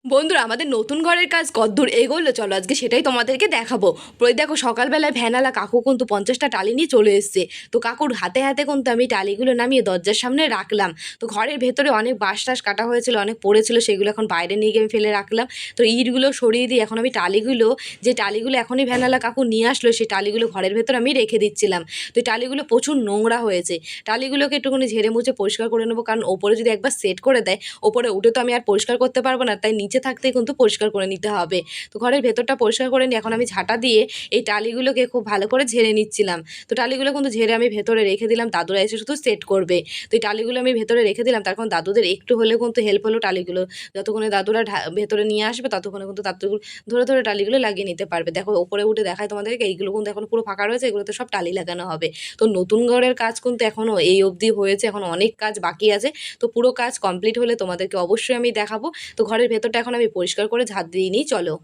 বন্ধুরা, আমাদের নতুন ঘরের কাজ কতদূর এগোলো চলো আজকে সেটাই তোমাদেরকে দেখাবো। দেখো, সকালবেলায় ভ্যানালা কাকু কিন্তু 50টা টালি নিয়ে চলে এসছে। তো কাকুর হাতে হাতে কিন্তু আমি টালিগুলো নামিয়ে দরজার সামনে রাখলাম। তো ঘরের ভেতরে অনেক বাঁশ টাশ কাটা হয়েছিল, অনেক পড়েছিল, সেগুলো এখন বাইরে নিয়ে গিয়ে আমি ফেলে রাখলাম। তো ইটগুলো সরিয়ে দিয়ে এখন আমি যে টালিগুলো এখনই ভ্যানালা কাকু নিয়ে আসলো, সেই টালিগুলো ঘরের ভেতর আমি রেখে দিচ্ছিলাম। তো এই টালিগুলো প্রচুর নোংরা হয়েছে। টালিগুলোকে একটুখানি ঝেড়ে মুছে পরিষ্কার করে নেবো, কারণ ওপরে যদি একবার সেট করে দেয়, ওপরে উঠে তো আমি আর পরিষ্কার করতে পারবো না, তাই নিচে থাকতেই কিন্তু পরিষ্কার করে নিতে হবে। তো ঘরের ভেতরটা পরিষ্কার করে নিয়ে এখন আমি ঝাঁটা দিয়ে এই টালিগুলোকে খুব ভালো করে ঝেড়ে নিচ্ছিলাম। তো টালিগুলো কিন্তু ঝেড়ে আমি ভেতরে রেখে দিলাম, দাদুরা এসে শুধু সেট করবে। তো এই টালিগুলো আমি ভেতরে রেখে দিলাম, তার কারণ দাদুদের একটু হলেও কিন্তু হেল্প হলো। টালিগুলো যতক্ষণে দাদুরা ভেতরে নিয়ে আসবে, ততক্ষণে কিন্তু দাদু ধরে ধরে টালিগুলো লাগিয়ে নিতে পারবে। দেখো, ওপরে উঠে দেখায় তোমাদেরকে, এইগুলো কিন্তু এখন পুরো ফাঁকা রয়েছে, এগুলোতে সব টালি লাগানো হবে। তো নতুন ঘরের কাজ কিন্তু এখনও এই অবধি হয়েছে, এখন অনেক কাজ বাকি আছে। তো পুরো কাজ কমপ্লিট হলে তোমাদেরকে অবশ্যই আমি দেখাবো। তো ঘরের ভেতরটা এখন আমি পরিষ্কার করে ঝাঁট দিয়ে নিই, চলো।